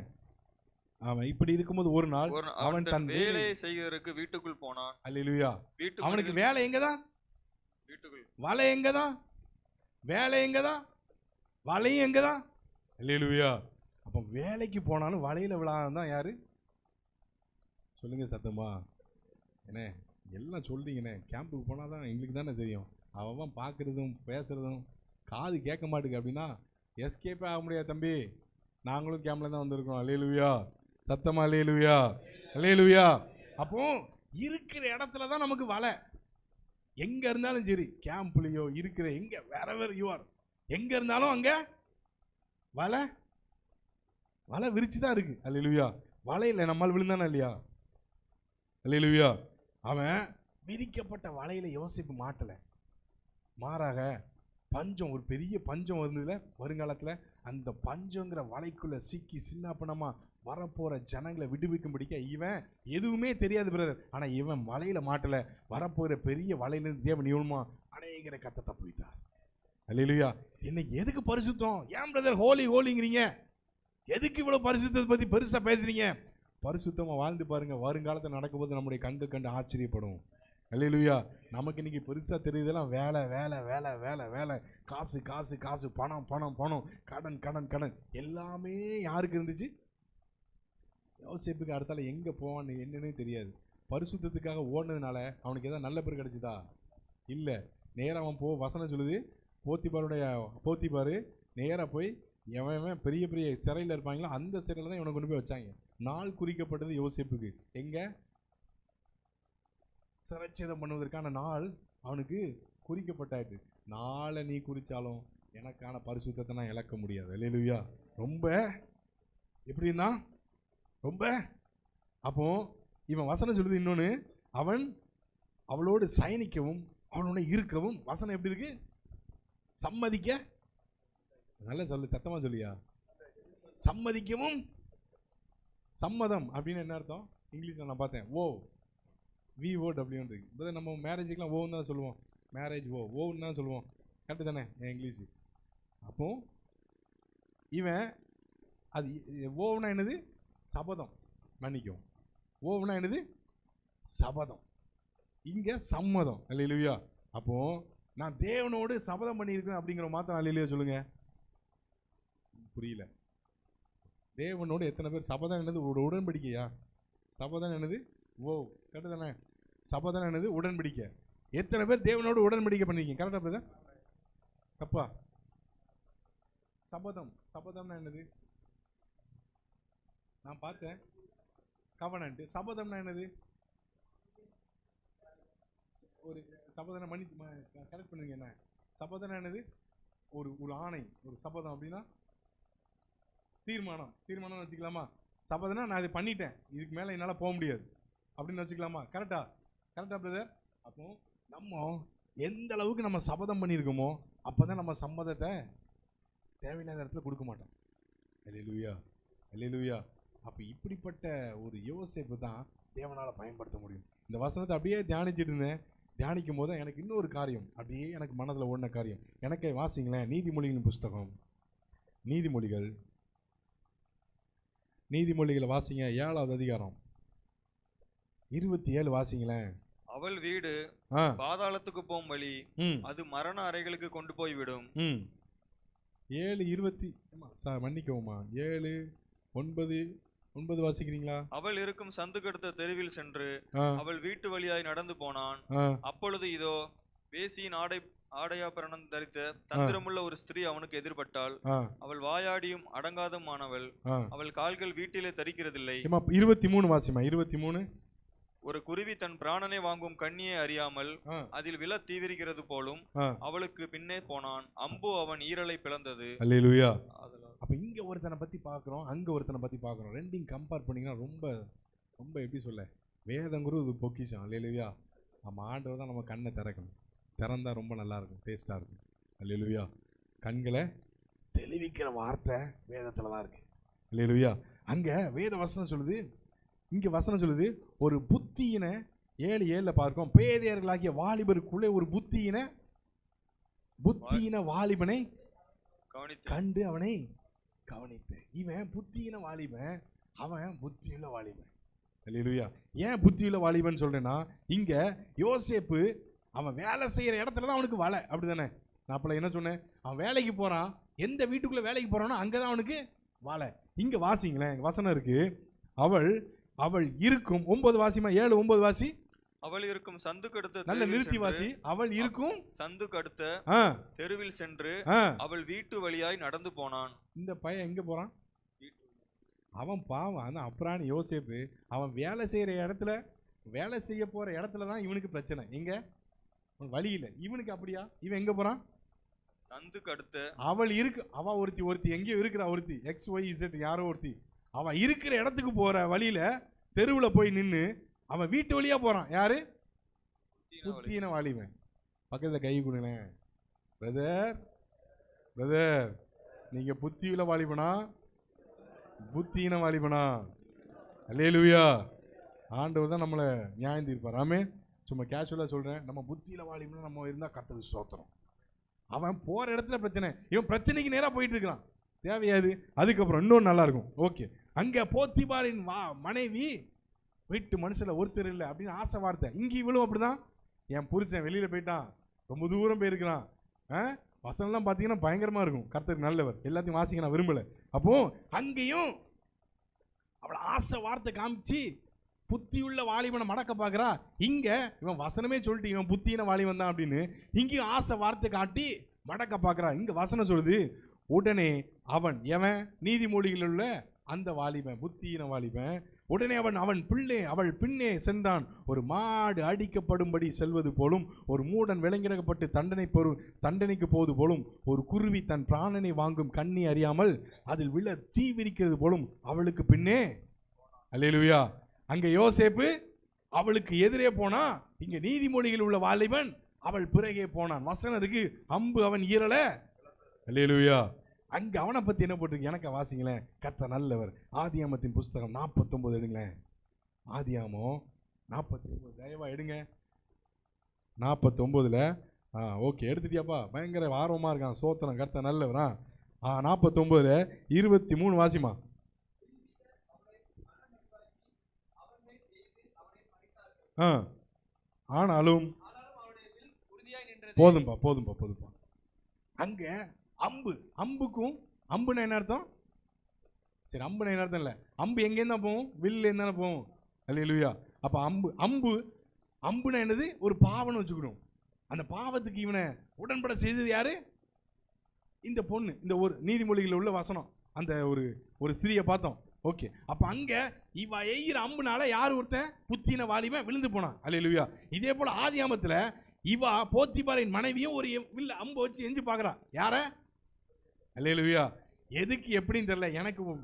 Speaker 1: அவன் இப்படி இருக்கும்போது ஒரு நாள் அவன் தன் வேலையை செய்கிறதுக்கு வீட்டுக்குள் போனான். அல்லேலூயா. அவனுக்கு வேலை எங்கதான்? வீட்டுக்குள். வலை எங்கதான்? வேலை எங்கதான்? வலையும் எங்கதான்? அல்லேலூயா. அப்போ வேலைக்கு போனாலும் வலையில விழாதான் யாரு? சொல்லுங்க சத்தமா. என்ன எல்லாம் சொல்றீங்கண்ணே, கேம்புக்கு போனாதான் எங்களுக்கு தானே தெரியும். அவன் பார்க்கறதும் பேசுறதும் காது கேட்க மாட்டுக்கு அப்படின்னா எஸ்கேப்பே ஆக முடியாது தம்பி. நாங்களும் கேம்ப்ல தான் வந்திருக்கோம். அல்லேலூயா. சத்தமா அல்லேலூயா. அல்லேலூயா. அப்போ இருக்கிற இடத்துல தான் நமக்கு வலை. எங்க இருந்தாலும் சரி, கேம்ப்லயோ இருக்கிற எங்க வேறவர் யூ ஆர், எங்க இருந்தாலும் அங்க வலை வலை விரிச்சு தான் இருக்கு. அல்லேலூயா. வலையில நம்மால் விழுந்தானே இல்லையா? அல்லேலூயா. அவன் விரிக்கப்பட்ட வலையில யோசிப்பு மாட்டல, மாறாக பஞ்சம், ஒரு பெரிய பஞ்சம் வந்ததுல வருங்காலத்துல அந்த பஞ்சங்கிற வலைக்குள்ள சிக்கி சின்ன பணமா வரப்போற ஜனங்களை விடுவிக்கும்படிக்க இவன் எதுவுமே தெரியாது பிரதர். ஆனா இவன் வலையில மாட்டல, வரப்போற பெரிய வலையிலிருந்து தேவன் இவனுமா அநேகரை கத்த தப்பித்தார். அல்லேலூயா. என்ன எதுக்கு பரிசுத்தம்? ஏன் பிரதர் ஹோலி ஹோலிங்கிறீங்க? எதுக்கு இவ்வளவு பரிசுத்தத்தை பத்தி பெருசா பேசுறீங்க? பரிசுத்தமா வாழ்ந்து பாருங்க, வருங்காலத்தில் நடக்கும்போது நம்முடைய கண்டு ஆச்சரியப்படும். அல்லேலூயா. நமக்கு இன்னைக்கு பெருசா தெரியுதெல்லாம் வேலை வேலை வேலை வேலை வேலை, காசு காசு காசு, பணம் பணம் பணம், கடன் கடன் கடன், எல்லாமே யாருக்கு இருந்துச்சு? யோசேப்புக்கு. அடுத்தால எங்க போவான்னு என்னன்னே தெரியாது. பரிசுத்தத்துக்காக ஓடுனதுனால அவனுக்கு ஏதாவது நல்ல பேர் கிடைச்சதா? இல்ல. நேரம் அவன் வசனம் சொல்லுது, போத்திபாரு நேரா போய் எவன் பெரிய பெரிய சிறையில் இருப்பாங்களோ அந்த சிறையில் தான் இவனை கொண்டு போய் வச்சாங்க. நாள் குறிக்கப்பட்டது யோசேப்புக்கு. எங்க? சிறைச்சேதம் பண்ணுவதற்கான நாள் அவனுக்கு குறிக்கப்பட்டாயிட்டு. நாளை நீ குறிச்சாலும் எனக்கான பரிசுத்தத்தை நான் இழக்க முடியாது. அல்லேலூயா. ரொம்ப எப்படின்னா ரொம்ப. அப்போ இவன் வசனம் சொல்லுது இன்னொன்னு, அவன் அவளோடு சயனிக்கவும் அவனோட இருக்கவும், வசனம் எப்படி இருக்கு? சம்மதிக்க. நல்ல சொல்லு, சத்தமா சொல்லியா. சம்மதிக்கவும். சம்மதம் அப்படின்னு என்ன அர்த்தம்? இங்கிலீஷ்ல நான் பார்த்தேன். ஓ VOWன்னு இருக்கு. இப்போ நம்ம மேரேஜுக்கெலாம் ஓன்னு தான் சொல்லுவோம், மேரேஜ் ஓன்னு தான் சொல்லுவோம், கரெக்டு தானே இங்கிலீஷு. அப்போ இவன் அது ஓவுனா என்னது? சபதம். மன்னிக்கும், ஓவுனா என்னது? சபதம். இங்கே சம்மதம். அல்லேலூயா. அப்போ நான் தேவனோடு சபதம் பண்ணியிருக்கேன் அப்படிங்கிற மாத்திரம் அல்லேலூயா சொல்லுங்க. புரியல. தேவனோடு எத்தனை பேர் சபதம் என்னது? ஒரு உடன்படிக்கையா? சபதம் என்னது? ஓ, கரெக்டு தானே? சபதம் என்னது? உடன்படிக்கை. எத்தனை பேர் தேவனோடு உடன்படிக்கை பண்ணிருக்கீங்க? கரெக்டா பிரதர்? தப்பா? சபதம், சபதம்னா என்னது? நான் பார்த்தேன், கவனன்ட். சபதம்னா என்னது? ஒரு சபதனை மணி கரெக்ட் பண்ணுங்க. என்ன சபதம் என்னது? ஒரு ஆணை, ஒரு சபதம் அப்படின்னா தீர்மானம். தீர்மானம் வச்சுக்கலாமா? சபதம்னா நான் இதை பண்ணிட்டேன், இதுக்கு மேலே என்னால் போக முடியாது அப்படின்னு வச்சுக்கலாமா? கரெக்டா? கரெக்டா பிரதர்? அப்போ நம்ம எந்த அளவுக்கு நம்ம சபதம் பண்ணியிருக்கோமோ அப்போதான் நம்ம சம்மதத்தை தேவையில்லாத இடத்துல கொடுக்க மாட்டோம். அல்லேலூயா, அல்லேலூயா. அப்போ இப்படிப்பட்ட ஒரு யோசேப்பு தான் தேவனால் பயன்படுத்த முடியும். இந்த வசனத்தை அப்படியே தியானிச்சுட்டு இருந்தேன். தியானிக்கும் போது எனக்கு இன்னொரு காரியம் அப்படியே எனக்கு மனதில் ஓடின காரியம். எனக்கே வாசிங்களேன், நீதிமொழிகளின் புஸ்தகம், நீதிமொழிகளை வாசிங்க, 7வது அதிகாரம் 27 வாசிங்களேன்.
Speaker 2: அவள் வீடு பாதாளத்துக்கு போகும் வழி, அது மரண அறைகளுக்கு கொண்டு போய் விடும்.
Speaker 1: 7:20 மன்னிக்கவுமா, 7:9 வாசிக்கிறீங்களா? அவள்
Speaker 2: இருக்கும் சந்துக்கடுத்த தெருவில் சென்று அவள் வீட்டு வழியாய் நடந்து போனான். அப்பொழுது இதோ வேசியின் ஆடையாபரணம் தரித்த தந்திரமுள்ள ஒரு ஸ்திரீ அவனுக்கு எதிர்பட்டாள். அவள் வாயாடியும் அடங்காதமானவள். அவள் கால்கள் வீட்டிலே தரிக்கிறதில்லை.
Speaker 1: 23 வாசிமா, 23.
Speaker 2: ஒரு குருவி தன் பிராணனை வாங்கும் கண்ணியை அறியாமல் அதில் விழ தீவிரிக்கிறது போலும் அவளுக்கு பின்னே போனான். அம்பு அவன் ஈரலை பிளந்தது.
Speaker 1: அல்லேலூயா. அப்ப இங்க ஒருத்தனை பத்தி பாக்குறோம், அங்க ஒருத்தனை பத்தி பாக்குறோம். ரெண்டையும் கம்பேர் பண்ணீங்கன்னா ரொம்ப ரொம்ப எப்படி சொல்ல, வேதங்குரு இது பொக்கிஷம். அல்லேலூயா. நம்ம ஆண்டவர் தான் நம்ம கண்ணை திறக்கணும். திறந்தா ரொம்ப நல்லா இருக்கும், டேஸ்டா இருக்கும். அல்லேலூயா. கண்களை தெளிவிக்கிற வார்த்தை வேதத்துல தான் இருக்கு. அல்லேலூயா. அங்க வேத வசனம் சொல்லுது, இங்க வசனம் சொல்லுது, ஒரு புத்தியின 7:7 பார்க்கும், பேதையர்களாகிய வாலிபருக்குள்ளே ஒரு புத்தியின வாலிபனை கண்டு அவனை கவனித்து. இவன் புத்தியின வாலிபன், அவன் புத்தியுள்ள வாலிபன். அல்லேலூயா. ஏன் புத்தியுள்ள வாலிபன் சொல்றேன்னா, இங்க யோசேப்பு அவன் வேலை செய்யற இடத்துல தான் அவனுக்கு வலை. அப்படிதானே? நான் அப்பல என்ன சொன்னேன்? அவன் வேலைக்கு போறான், எந்த வீட்டுக்குள்ள வேலைக்கு போறானோ அங்கதான் அவனுக்கு வலை. இங்க வாசிங்களேன், வசனம் இருக்கு, அவள் இருக்கும் 9 வாசிமா, 7:9 வாசி.
Speaker 2: அவள் இருக்கும் சந்துக்கு அடுத்த
Speaker 1: நல்ல நிறுத்தி வாசி. அவள் இருக்கும்
Speaker 2: சந்துக்கு அடுத்த தெருவில் சென்று அவள் வீட்டு வழியாய் நடந்து போனான்.
Speaker 1: இந்த பையன் எங்க போறான்? அவன் பாவம், அந்த அப்ராணி யோசேப்பு அவன் வேலை செய்யற இடத்துல, வேலை செய்ய போற இடத்துல தான் இவனுக்கு பிரச்சனை. எங்க? வழியில. இவனுக்கு அப்படியா? இவன் எங்க போறான்?
Speaker 2: சந்துக்கு அடுத்த. அவள் இருக்கு, அவ
Speaker 1: ஒருத்தி எங்கேயோ இருக்கிற ஒருத்தி, XYZ யாரோ ஒருத்தி, அவன் இருக்கிற இடத்துக்கு போற வழியில தெருவில் போய் நின்று அவன் வீட்டு வழியா போறான். யாரு? புத்தியின வாலிபன். பக்கத்துல கை கொடுங்களேன். பிரதர் நீங்க புத்தியுள்ள வாலிபனா புத்தியின வாலிபனா? அல்லேலூயா. ஆண்டவர் தான் நம்மளை நியாயம் தீர்ப்பார். ஆமென். சும்மா கேஷுவலா சொல்றேன், நம்ம புத்தியில வாலிபனா நம்ம இருந்தா கர்த்தருக்கு ஸ்தோத்திரம். அவன் போற இடத்துல பிரச்சனை, இவன் பிரச்சனைக்கு நேரா போயிட்டு இருக்கிறான். தேவையாது. அதுக்கப்புறம் இன்னொன்று நல்லா இருக்கும். ஓகே, அங்க போத்திபாரின் மனைவி வீட்டு மனுஷன்ல ஒருத்தர் இல்லை அப்படின்னு ஆசை வார்த்தை. இங்க இவளும் அப்படிதான், என் புருஷன் வெளியில போயிட்டான், ரொம்ப தூரம் போயிருக்கிறான். வசனம்லாம் பார்த்தீங்கன்னா பயங்கரமா இருக்கும். கர்த்தர் நல்லவர். எல்லாத்தையும் வாசிக்க நான் விரும்பல. அப்போ அங்கேயும் அவளை ஆசை வார்த்தை காமிச்சு புத்தியுள்ள வாலிபனை மடக்க பார்க்குறா. இங்க இவன் வசனமே சொல்லிட்டு இவன் புத்தியின வாலிபன் தான் அப்படின்னு இங்கேயும் ஆசை வார்த்தை காட்டி மடக்க பார்க்குறா. இங்க வசனம் சொல்லுது, உடனே அவன், எவன்? நீதிமொழிகளில் உள்ள அந்த வாலிபன், புத்தியின வாலிபன். உடனே அவள் பின்னே சென்றான். ஒரு மாடு அடிக்கப்படும்படி செல்வது போலும், ஒரு மூடன் விலங்கிடப்பட்டு தண்டனைக்கு போவது போலும், ஒரு குருவி தன் பிராணனை வாங்கும் கண்ணி அறியாமல் அதில் விழ தீ விரிக்கிறது போலும் அவளுக்கு பின்னே. அல்லேலூயா. அங்க யோசேப்பு அவளுக்கு எதிரே போனா, இங்க நீதிமொழிகளில் உள்ள வாலிபன் அவள் பிறகே போனான். வசனம் இருக்கு, அம்பு அவன் ஈரல. அல்லேலூயா. அங்க அவனை பத்தி என்ன போட்டிருக்கு? எனக்கு வாசிங்களேன். கர்த்தர் நல்லவர். ஆதியாமத்தின் புஸ்தகம் 49 எடுங்களேன். ஆதியாமம் 49 தயவா எடுங்க. 49 ஓகே எடுத்துட்டியாப்பா? பயங்கர ஆர்வமாக இருக்கான். சோத்திரம், கர்த்தர் நல்லவரா. 49 23 வாசிமா. ஆனாலும் போதும்பா. அங்க அம்புக்கும் அம்புனா என்ன அர்த்தம்? சரி, அம்புனா என்ன அர்த்தம்? இல்லை, அம்பு எங்கேருந்து தான் போகும்? வில்ல இருந்தானே போகும். அல்லேலூயா. அப்ப அம்புனா என்னது? ஒரு பாவம்னு வச்சுக்கணும். அந்த பாவத்துக்கு இவனை உடன்பட செய்தது யாரு? இந்த பொண்ணு. இந்த ஒரு நீதிமொழிகளில் உள்ள வசனம், அந்த ஒரு ஸ்திரியை பார்த்தோம். ஓகே, அப்ப அங்க இவ எய்கிற அம்புனால யார் ஒருத்தன் புத்தின வாலிபன் விழுந்து போனான். அல்லேலூயா. இதே போல ஆதியாமத்துல இவா போத்திபாரின் மனைவியும் ஒரு அம்பு வச்சு எஞ்சி பார்க்கறா. யார? அல்லேலூயா. எதுக்கு எப்படின்னு தெரியல,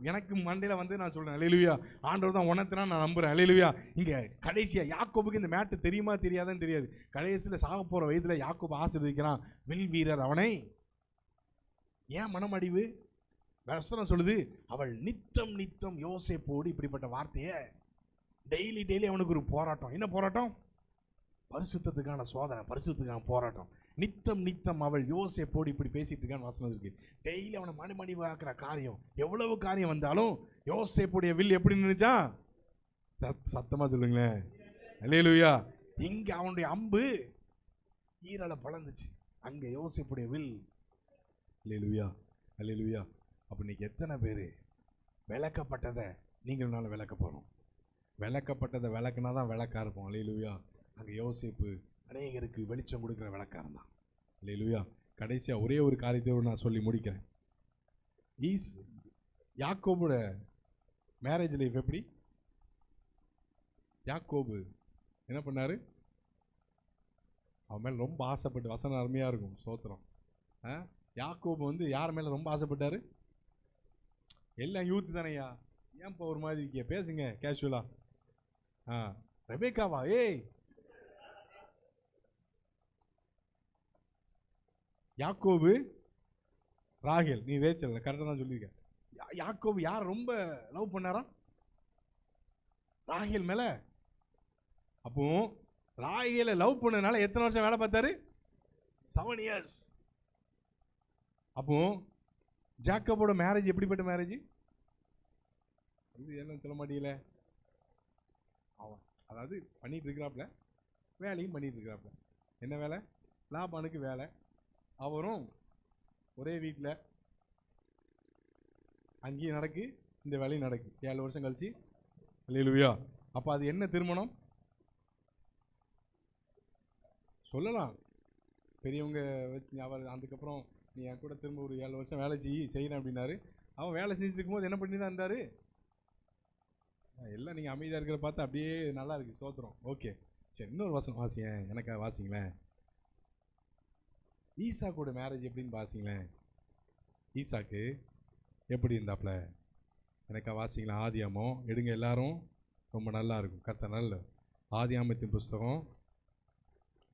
Speaker 1: எனக்கு மண்டையில வந்து நான் சொல்றேன். அல்லேலூயா. ஆண்டவர் தான் உணர்த்தினா நான் நம்புறேன். அல்லேலூயா. இங்க கடைசியா யாக்கோபுக்கு இந்த மேட்டு தெரியுமா தெரியாதான்னு தெரியாது. கடைசியில் சாக போற வயதுல யாக்கோபு ஆசீர்வதிக்கிறான். வில் வீரர் அவனை. ஏன் மனமடிவு? வசனம் சொல்லுது, அவள் நித்தம் யோசேப்போடு இப்படிப்பட்ட வார்த்தையை டெய்லி அவனுக்கு ஒரு போராட்டம். என்ன போராட்டம்? பரிசுத்தத்துக்கான சோதனை, பரிசுத்தத்துக்கான போராட்டம். நித்தம் அவள் யோசேப்போடு இப்படி பேசிட்டு இருக்கான்னு வசனம் இருக்கு. டெய்லி அவனை மணிமணிவு ஆக்குற காரியம், எவ்வளவு காரியம் வந்தாலும் யோசேப்புடைய வில் எப்படி நின்னுச்சா? சத்தமா சொல்லுங்களேன். அல்லேலூயா. இங்க அவனுடைய அம்பு ஈரலை பழந்துச்சு, அங்க யோசேப்புடைய வில். அல்லேலூயா. அல்லேலூயா. அப்ப இன்னைக்கு எத்தனை பேர் விளக்கப்பட்டதை நீங்களும் விளக்க போறோம்? விளக்கப்பட்டதை விளக்குனா தான் விளக்கா இருப்போம். அல்லேலூயா. அங்கே யோசேப்பு அநேகருக்கு வெளிச்சம் கொடுக்குற விளக்காரம் தான். அல்லேலூயா. கடைசியாக ஒரே ஒரு காரியத்தை நான் சொல்லி முடிக்கிறேன். யாக்கோபோட மேரேஜ் லைஃப் எப்படி? யாக்கோபு என்ன பண்ணாரு? அவன் மேலே ரொம்ப ஆசைப்பட்டு, வசனம் அருமையாக இருக்கும், சோத்திரம். யாக்கோபு வந்து யார் மேலே ரொம்ப ஆசைப்பட்டாரு? எல்லாம் யூத் தானையா, ஏன்ப்பா ஒரு மாதிரி இருக்கிய, பேசுங்க கேஷுவலா. ரெபேக்காவா? ஏய், யாக்கோபு ராகேல், நீ ரேச்சல், கரெக்டாக தான் சொல்லியிருக்க. யாக்கோபு யார் ரொம்ப லவ் பண்ணாரா? ராகேல் மேல. அப்போ ராகேலை லவ் பண்ணதுனால எத்தனை வருஷம் வேலை பார்த்தாரு? 7 years. அப்போ ஜாக்கோபோட மேரேஜ் எப்படிப்பட்ட மேரேஜ்? என்ன சொல்ல மாட்டீங்களே. அவன் அதாவது பண்ணிட்டு இருக்கிறாப்புல, வேலையும் பண்ணிட்டு இருக்கிறாப்புல. என்ன வேலை? லாபானுக்கு வேலை. அவரும் ஒரே வீட்டில் அங்கேயும் நடக்கு, இந்த வேலையும் நடக்கு. 7 வருஷம் கழிச்சு. அல்லேலூயா. அப்போ அது என்ன திருமணம் சொல்லலாம்? பெரியவங்க வச்சு அவர் அதுக்கப்புறம் நீ என் கூட திரும்ப ஒரு 7 வருஷம் வேலை செய்யணும் அப்படின்னாரு. அவன் வேலை செஞ்சுட்டு இருக்கும்போது என்ன பண்ணி தான் இருந்தாரு? எல்லாம் நீங்கள் அமைதியாக இருக்கிற பார்த்து அப்படியே நல்லா இருக்கு, சோத்திரம். ஓகே, சரி, இன்னொரு வசனம் வாசிங்க, எனக்காக வாசிங்களேன். ஈசாக்கோட மேரேஜ் எப்படின்னு வாசிங்களேன். ஈசாக்கு எப்படி இருந்தாப்புல எனக்கா வாசிங்களா? ஆதியாமம் எடுங்க எல்லாரும், ரொம்ப நல்லா இருக்கும். கர்த்தர் நல்ல. ஆதியாமத்தின் புஸ்தகம்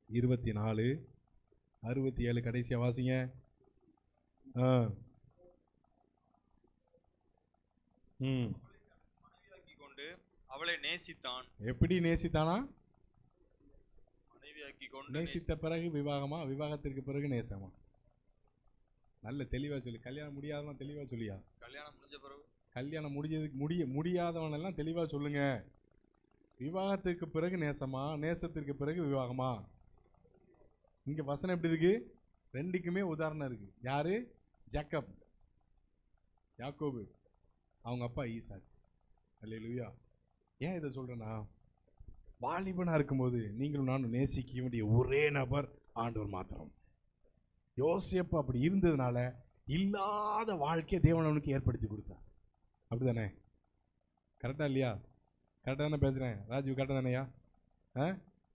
Speaker 1: 24 67 கடைசியா வாசிங்க.
Speaker 2: கொண்டு அவளை நேசித்தான்.
Speaker 1: எப்படி நேசித்தானா?
Speaker 2: மனைவியாக்கி கொண்டு.
Speaker 1: நேசித்த பிறகு விவாகமா? விவாகத்திற்கு பிறகு நேசமா? நல்ல தெளிவா சொல்லி. கல்யாணம் முடியாதவன் தெளிவா சொல்லியா?
Speaker 2: கல்யாணம் முடிஞ்ச பிறகு.
Speaker 1: கல்யாணம் முடியாதவன் எல்லாம் தெளிவா சொல்லுங்க. விவாகத்திற்கு பிறகு நேசமா, நேசத்திற்கு பிறகு விவாகமா? இங்க வசனம் எப்படி இருக்கு? ரெண்டுக்குமே உதாரணம் இருக்கு. யாரு? ஜேக்கப், யாக்கோபு, அவங்க அப்பா ஈசாக். அல்லேலூயா. ஏன் இதை சொல்றேன்னா, வாலிபனா இருக்கும்போது நீங்களும் நானும் நேசிக்க வேண்டிய ஒரே நபர் ஆண்டவர் மாத்திரம். யோசேப்பு அப்படி இருந்ததுனால இல்லாத வாழ்க்கையை தேவன் அவனுக்கு ஏற்படுத்தி கொடுத்தார். அப்படிதானே? கரெக்டா இல்லையா? கரெக்டாக தானே பேசுகிறேன் ராஜீவ்? கரெக்டாக தானேயா?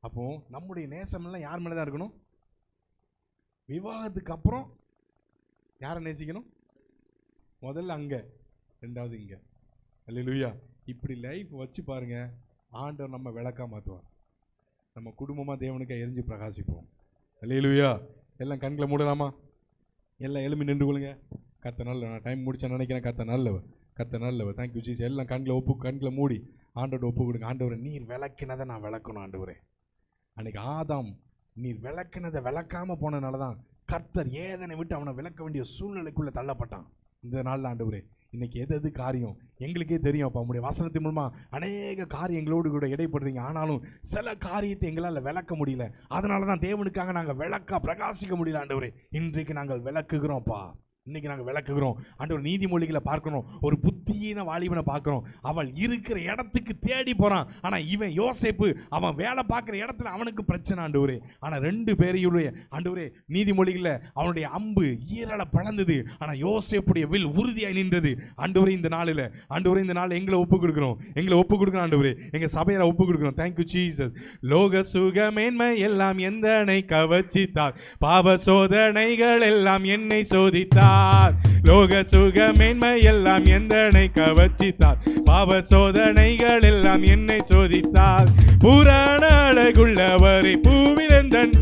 Speaker 1: அப்போ நம்முடைய நேசமெல்லாம் யார் மேலே தான் இருக்கணும்? விவாகத்துக்கு அப்புறம் யாரை நேசிக்கணும்? முதல்ல அங்கே, ரெண்டாவது இங்கே. அல்லேலூயா. இப்படி லைஃப் வச்சு பாருங்க, ஆண்டவர் நம்ம விளக்கா மாற்றுவார். நம்ம குடும்பமாக தேவனுக்கு எரிஞ்சு பிரகாசிப்போம். அல்லேலூயா. எல்லாம் கண்களை மூடலாமா? எல்லாம் எழுப்பி நின்று கொள்ளுங்க. கர்த்தர் நல்லவர். நான் டைம் முடிச்சேன்னு நினைக்கிறேன். கர்த்தர் நல்லவர், கர்த்தர் நல்லவர். Thank you Jesus. எல்லாம் கண்களை மூடி ஆண்டவரை ஒப்பு கொடுங்க. ஆண்டவரை நீர் விளக்கினதை நான் விளக்கணும் ஆண்டவரே. அன்னைக்கு ஆதாம் நீர் விளக்கினதை விளக்காம போனதுனால தான் கர்த்தர் ஏதனை விட்டு அவனை விளக்க வேண்டிய சூழ்நிலைக்குள்ள தள்ளப்பட்டான். இந்த நாளில் ஆண்டவரே இன்னைக்கு எது காரியம் எங்களுக்கே தெரியும் அப்போ உங்களுடைய வசனத்தின் மூலமா அநேக காரியங்களோடு கூட இடைப்படுறீங்க. ஆனாலும் சில காரியத்தை எங்களால் விளக்க முடியல. அதனால தான் தேவனுக்காக நாங்கள் விளக்க பிரகாசிக்க முடியல ஆண்டவரே. இன்றைக்கு நாங்கள் விளக்குகிறோம்ப்பா. இன்னைக்கு நாங்கள் விளக்குகிறோம் ஆண்டவர். நீதிமொழிகளை பார்க்கணும். ஒரு புத்தியின வாலிபனை பார்க்கிறோம். அவள் இருக்கிற இடத்துக்கு தேடி போறான். ஆனா இவன் யோசேப்பு அவன் வேலை பார்க்குற இடத்துல அவனுக்கு பிரச்சனை ஆண்டவரே. ஆனா 2 பேரையுடைய ஆண்டவரே நீதிமொழிகளில் அவனுடைய அம்பு ஈரலை பிளந்தது. ஆனா யோசேப்புடைய வில் உறுதியாய் நின்றது ஆண்டவரே. இந்த நாளில் ஆண்டவரே இந்த நாள் எங்களை ஒப்பு கொடுக்கிறோம். ஆண்டவரே. எங்க சபையை ஒப்பு கொடுக்கிறோம். Thank you Jesus. லோக சுக மேன்மை எல்லாம் எந்தனை கவர்ச்சித்தார், பாவ சோதனைகள் எல்லாம் என்னை சோதித்தார். லோக சுக மேன்மை எல்லாம் எந்தனை கவர்ச்சித்தார், பாவ சோதனைகள் எல்லாம் என்னை சோதித்தார். புராண அழகுள்ளவரை பூவிலந்தன்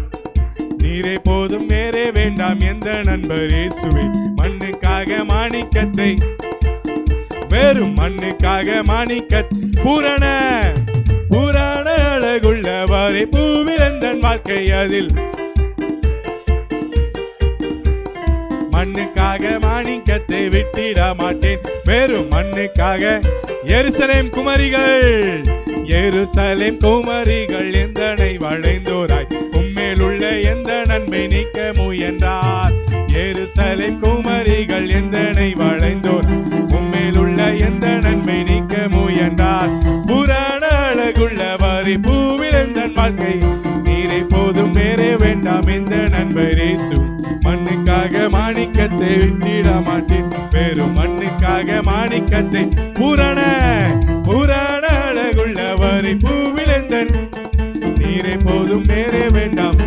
Speaker 1: நீரே போதும் வேறே வேண்டாம் எந்த நண்பர் இயேசுவே. மண்ணுக்காக மாணிக்கத்தை வெறும் மண்ணுக்காக மாணிக்க புராண அழகுள்ளவரை பூவிலந்தன் வாழ்க்கை அதில் மண்ணுக்காக மாணிக்கத்தை விட்டிட மாட்டேன். வெறும் மண்ணுக்காக எருசலேம் குமரிகள் எந்தனை வளைந்தோராய் உம்மேல் உள்ள எந்த நன்மை நீக்க முயன்றார். எருசலேம் குமரிகள் எந்தனை வளைந்தோர் உம்மேல் உள்ள எந்த நன்மை நீக்க முயன்றார். புராண அழகுள்ளவரை பூவிலந்தன் வாழ்க்கை நீரை போதும் வேறே வேண்டாம் எந்த நண்பர் இயேசு. மண்ணுக்காக மாணிக்கத்தை விட்டிட மாட்டேன். வெறும் மண்ணுக்காக மாணிக்கத்தை புராண அழகுள்ளவரை பூவிலந்தன் நீரை போதும் வேறே வேண்டாம்.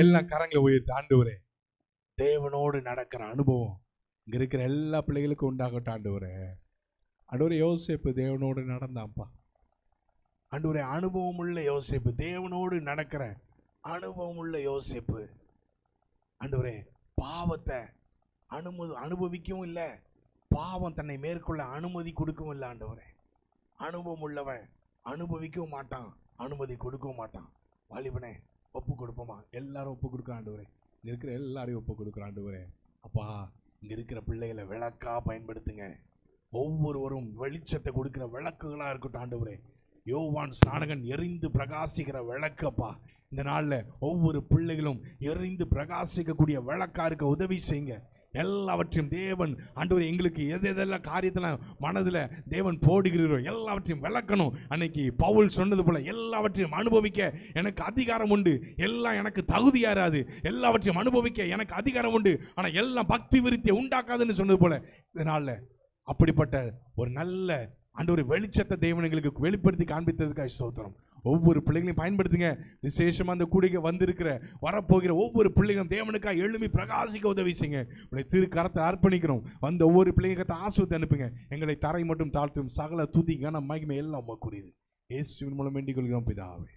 Speaker 1: எல்லாம் கரங்களை உயர்த்து ஆண்டவரே. தேவனோடு நடக்கிற அனுபவம் இங்க இருக்கிற எல்லா பிள்ளைகளுக்கும் உண்டாகட்டும் ஆண்டவரே. ஆண்டவரே யோசேப்பு தேவனோடு நடந்தான்ப்பா ஆண்டவரே. அனுபவம் உள்ள யோசேப்பு, தேவனோடு நடக்கிற அனுபவம் உள்ள யோசேப்பு ஆண்டவரே. பாவத்தை அனுபவிக்கவும் இல்லை, பாவம் தன்னை மேற்கொள்ள அனுமதி கொடுக்கவும் இல்லை ஆண்டவரே. அனுபவம் உள்ளவன் அனுபவிக்கவும் மாட்டான், அனுமதி கொடுக்கவும் மாட்டான். வாலிபனே ஒப்பு கொடுப்போமா? எல்லாரும் ஒப்பு கொடுக்குற ஆண்டவரே. இங்க இருக்கிற எல்லாரையும் ஒப்பு கொடுக்குற ஆண்டவரே. அப்பா இங்க இருக்கிற பிள்ளைகளை விளக்கா பயன்படுத்துங்க. ஒவ்வொருவரும் வெளிச்சத்தை கொடுக்கிற விளக்குகளா இருக்கட்டும் ஆண்டவரே. யோவான் ஸ்நானகன் எரிந்து பிரகாசிக்கிற விளக்கப்பா. இந்த நாள்ல ஒவ்வொரு பிள்ளைகளும் எரிந்து பிரகாசிக்கக்கூடிய விளக்கா இருக்க உதவி செய்யுங்க. எல்லாவற்றையும் தேவன் ஆண்டவரே எங்களுக்கு எதெல்லாம் காரியத்தெல்லாம் மனதில் தேவன் போடுகிறீரோ எல்லாவற்றையும் விளக்கணும். அன்னைக்கு பவுல் சொன்னது போல எல்லாவற்றையும் அனுபவிக்க எனக்கு அதிகாரம் உண்டு, எல்லாம் எனக்கு தகுதியாராது, எல்லாவற்றையும் அனுபவிக்க எனக்கு அதிகாரம் உண்டு, ஆனால் எல்லாம் பக்தி விருத்தியை உண்டாக்காதுன்னு சொன்னது போல இதனால அப்படிப்பட்ட ஒரு நல்ல ஆண்டவரே வெளிச்சத்தை தேவன் எங்களுக்கு வெளிப்படுத்தி காண்பித்ததுக்காக ஸ்தோத்திரம். ஒவ்வொரு பிள்ளைகளையும் பயன்படுத்துங்க. விசேஷமா அந்த கூடிய வந்திருக்கிற வரப்போகிற ஒவ்வொரு பிள்ளைகளும் தேவனுக்காக எழுமி பிரகாசிக்க உதவி செய்யுங்க. உடைய திருக்கரத்தை அர்ப்பணிக்கிறோம். வந்த ஒவ்வொரு பிள்ளைங்க ஆசீர்வாதத்தை அனுப்புங்க. எங்களை தரை மட்டும் தாழ்த்தும் சகல துதி கன மகிமை எல்லாம் கூறியது இயேசுவின் மூலம் வேண்டிக் கொள்கிறோம் பிதாவே.